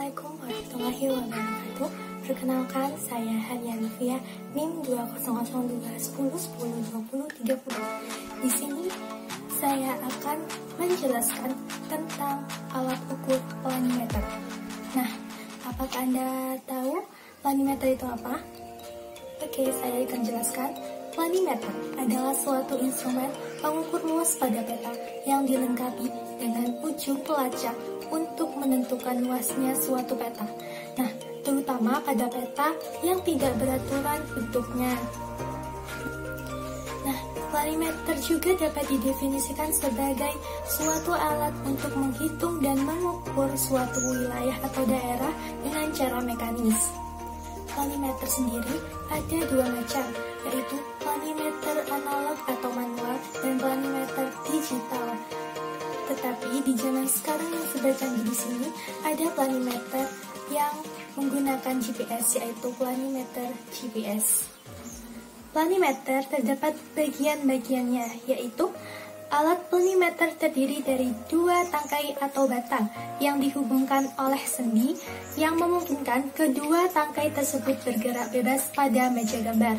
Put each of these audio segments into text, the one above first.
Assalamualaikum warahmatullahi wabarakatuh. Perkenalkan, saya Hania Livia, NIM 2002101102030. Di sini saya akan menjelaskan tentang alat ukur planimeter. Nah, apakah Anda tahu planimeter itu apa? Oke, saya akan jelaskan. Planimeter adalah suatu instrumen pengukur luas pada peta yang dilengkapi dengan ujung pelacak untuk menentukan luasnya suatu peta. Nah, terutama pada peta yang tidak beraturan bentuknya. Nah, planimeter juga dapat didefinisikan sebagai suatu alat untuk menghitung dan mengukur suatu wilayah atau daerah dengan cara mekanis. Planimeter sendiri ada dua macam, yaitu planimeter analog atau manual dan planimeter digital. Tetapi di zaman sekarang yang sedang canggih di sini ada planimeter yang menggunakan GPS, yaitu planimeter GPS. Planimeter terdapat bagian-bagiannya, yaitu alat planimeter terdiri dari dua tangkai atau batang yang dihubungkan oleh sendi yang memungkinkan kedua tangkai tersebut bergerak bebas pada meja gambar.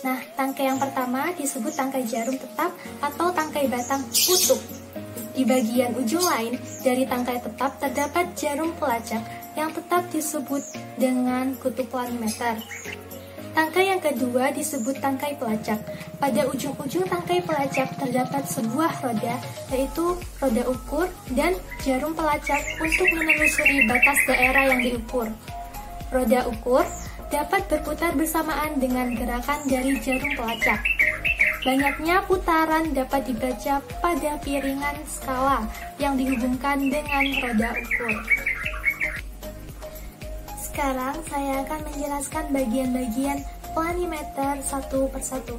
Nah, tangkai yang pertama disebut tangkai jarum tetap atau tangkai batang kutub. Di bagian ujung lain dari tangkai tetap terdapat jarum pelacak yang tetap disebut dengan kutub planimeter. Tangkai yang kedua disebut tangkai pelacak. Pada ujung-ujung tangkai pelacak terdapat sebuah roda, yaitu roda ukur dan jarum pelacak untuk menelusuri batas daerah yang diukur. Roda ukur dapat berputar bersamaan dengan gerakan dari jarum pelacak. Banyaknya putaran dapat dibaca pada piringan skala yang dihubungkan dengan roda ukur. Sekarang saya akan menjelaskan bagian-bagian planimeter satu persatu.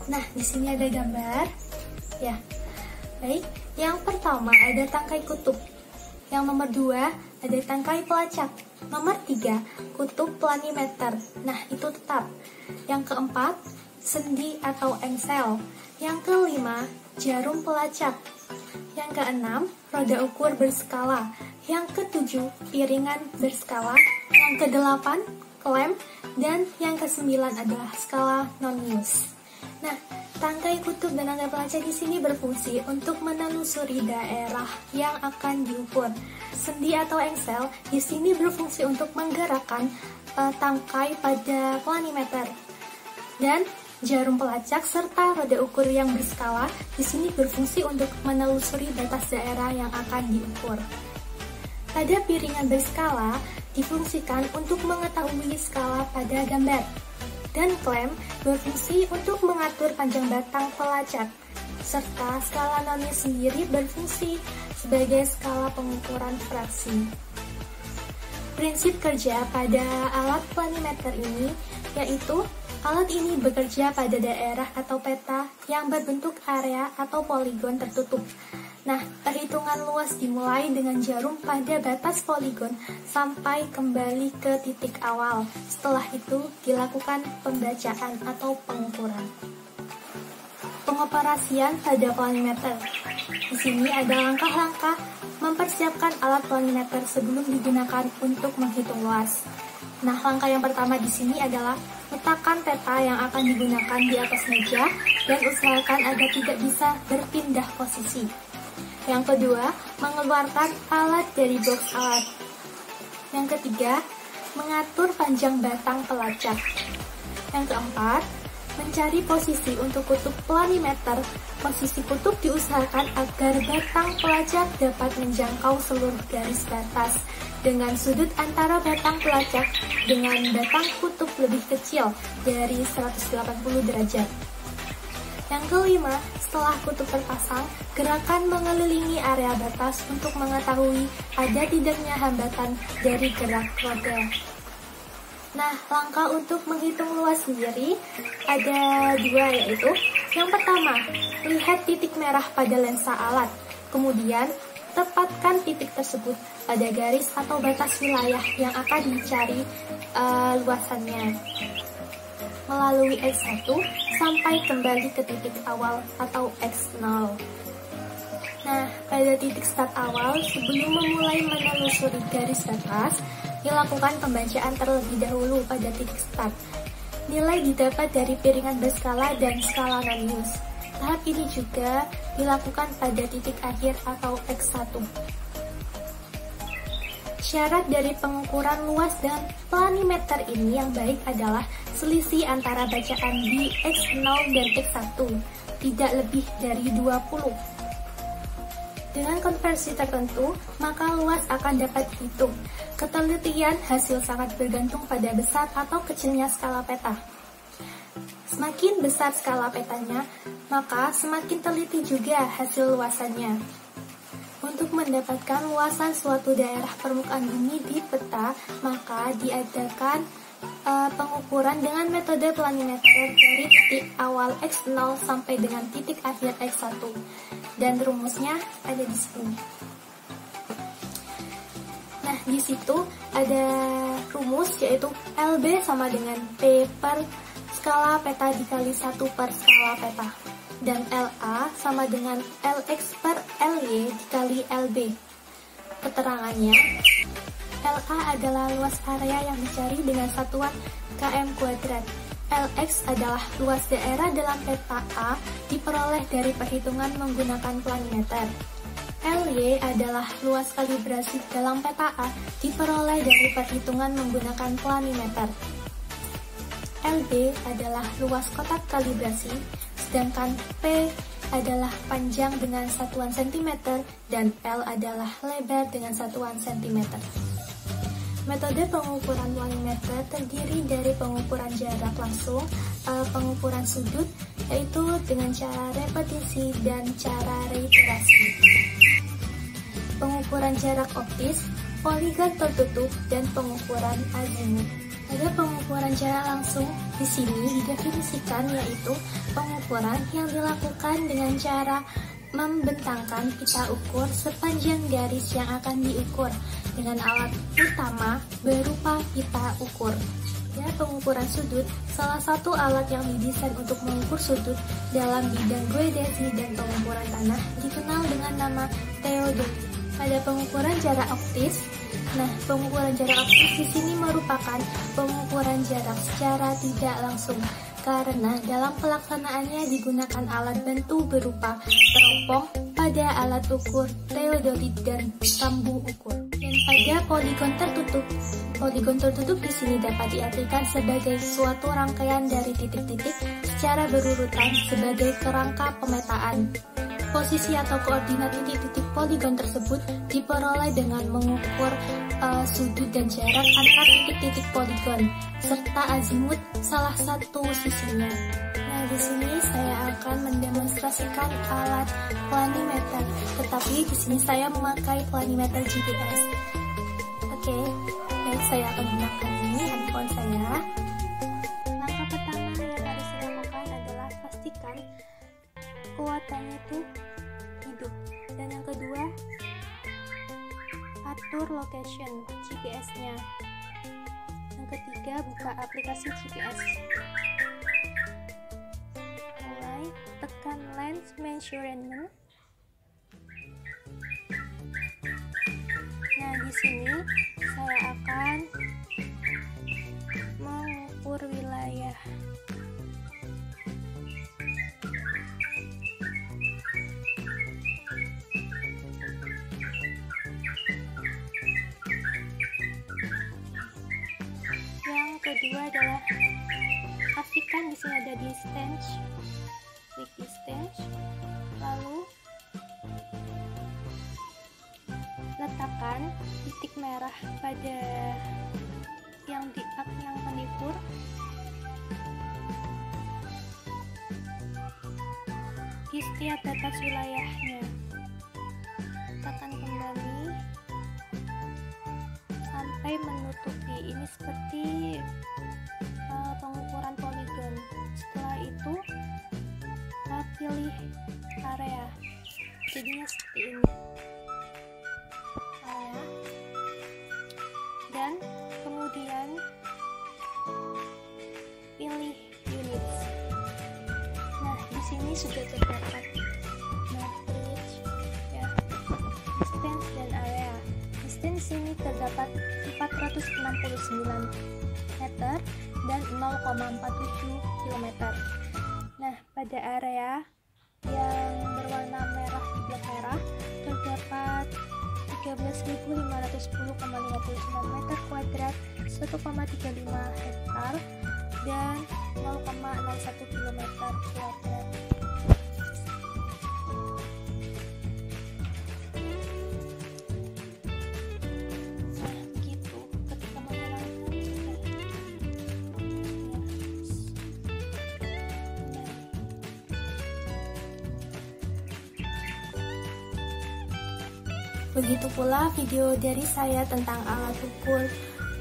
Nah, di sini ada gambar. Ya, baik. Yang pertama ada tangkai kutub. Yang nomor 2 ada tangkai pelacak. Nomor 3 kutub planimeter. Nah, itu tetap. Yang keempat sendi atau engsel. Yang kelima jarum pelacak. Yang keenam roda ukur berskala. Yang ketujuh piringan berskala. Yang kedelapan klem. Dan yang kesembilan adalah skala non-use. Nah, tangkai kutub dan tangkai pelacak di sini berfungsi untuk menelusuri daerah yang akan diukur. Sendi atau engsel di sini berfungsi untuk menggerakkan tangkai pada planimeter. Dan jarum pelacak serta roda ukur yang berskala di sini berfungsi untuk menelusuri batas daerah yang akan diukur. Pada piringan berskala difungsikan untuk mengetahui skala pada gambar. Dan klem berfungsi untuk mengatur panjang batang pelacak. Serta skala non-use sendiri berfungsi sebagai skala pengukuran fraksi. Prinsip kerja pada alat planimeter ini yaitu alat ini bekerja pada daerah atau peta yang berbentuk area atau poligon tertutup. Nah, perhitungan luas dimulai dengan jarum pada batas poligon sampai kembali ke titik awal. Setelah itu dilakukan pembacaan atau pengukuran. Pengoperasian pada planimeter. Di sini ada langkah-langkah mempersiapkan alat planimeter sebelum digunakan untuk menghitung luas. Nah, langkah yang pertama di sini adalah letakkan peta yang akan digunakan di atas meja dan usahakan agar tidak bisa berpindah posisi. Yang kedua, mengeluarkan alat dari box alat. Yang ketiga, mengatur panjang batang pelacak. Yang keempat, mencari posisi untuk kutub planimeter. Posisi kutub diusahakan agar batang pelacak dapat menjangkau seluruh garis batas dengan sudut antara batang pelacak dengan batang kutub lebih kecil dari 180 derajat. Yang kelima, setelah kutub terpasang, gerakan mengelilingi area batas untuk mengetahui ada tidaknya hambatan dari gerak roda. Nah, langkah untuk menghitung luas sendiri ada dua, yaitu yang pertama, lihat titik merah pada lensa alat. Kemudian, tepatkan titik tersebut pada garis atau batas wilayah yang akan dicari luasannya melalui X1 sampai kembali ke titik awal atau X0. Nah, pada titik start awal, sebelum memulai menelusuri garis batas, dilakukan pembacaan terlebih dahulu pada titik start. Nilai didapat dari piringan berskala dan skala Nannius. Tahap ini juga dilakukan pada titik akhir atau X1. Syarat dari pengukuran luas dan planimeter ini yang baik adalah selisih antara bacaan di X0 dan X1 tidak lebih dari 20. Dengan konversi tertentu, maka luas akan dapat dihitung. Ketelitian hasil sangat bergantung pada besar atau kecilnya skala peta. Semakin besar skala petanya, maka semakin teliti juga hasil luasannya. Untuk mendapatkan luasan suatu daerah permukaan bumi di peta, maka diadakan pengukuran dengan metode planimeter dari titik awal X0 sampai dengan titik akhir X1. Dan rumusnya ada di sini. Nah, di situ ada rumus yaitu LB sama dengan P per skala peta dikali 1 per skala peta. Dan LA sama dengan LX per LY dikali LB. Keterangannya, LA adalah luas area yang dicari dengan satuan km². LX adalah luas daerah dalam peta A diperoleh dari perhitungan menggunakan planimeter. LY adalah luas kalibrasi dalam peta A diperoleh dari perhitungan menggunakan planimeter. LB adalah luas kotak kalibrasi, sedangkan P adalah panjang dengan satuan cm dan L adalah lebar dengan satuan cm. Metode pengukuran planimeter terdiri dari pengukuran jarak langsung, pengukuran sudut, yaitu dengan cara repetisi dan cara reiterasi. Pengukuran jarak optis, poligon tertutup, dan pengukuran azimut. Ada pengukuran jarak langsung di sini didefinisikan yaitu pengukuran yang dilakukan dengan cara membentangkan pita ukur sepanjang garis yang akan diukur dengan alat utama berupa pita ukur. Ya, pengukuran sudut, salah satu alat yang didesain untuk mengukur sudut dalam bidang geodesi dan pengukuran tanah dikenal dengan nama teodolit. Pada pengukuran jarak optis, pengukuran jarak optis di sini merupakan pengukuran jarak secara tidak langsung karena dalam pelaksanaannya digunakan alat bantu berupa teropong pada alat ukur teodolit dan tambu ukur. Dan pada poligon tertutup di sini dapat diartikan sebagai suatu rangkaian dari titik-titik secara berurutan sebagai kerangka pemetaan. Posisi atau koordinat titik-titik poligon tersebut diperoleh dengan mengukur sudut dan jarak antar titik-titik poligon serta azimut salah satu sisinya. Nah, di sini saya akan mendemonstrasikan alat planimeter, tetapi di sini saya memakai planimeter GPS. Oke, baik, saya akan gunakan ini handphone saya. Langkah pertama yang harus dilakukan adalah pastikan kuotanya itu hidup, dan yang kedua atur location GPS-nya. Yang ketiga, buka aplikasi GPS. Mulai tekan lens measurement. Nah, di sini saya akan mengukur wilayah. Kedua adalah pastikan di sini ada distance, klik distance, lalu letakkan titik merah pada yang akan diukur. Di setiap batas wilayahnya, tekan kembali sampai menutupi. Ini seperti pengukuran poligon. Setelah itu pilih area, jadinya seperti ini area, dan kemudian pilih units. Nah, di sini sudah terdapat matrix ya. sini terdapat 469 meter dan 0,47 km. Nah, pada area yang berwarna merah di blok merah terdapat 13.510,59 meter kuadrat, 1,35 hektar dan 0,61 km kuadrat. Begitu pula video dari saya tentang alat ukur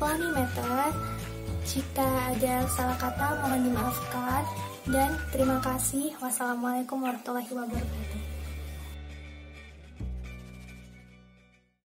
planimeter. Jika ada salah kata mohon dimaafkan, dan terima kasih. Wassalamualaikum warahmatullahi wabarakatuh.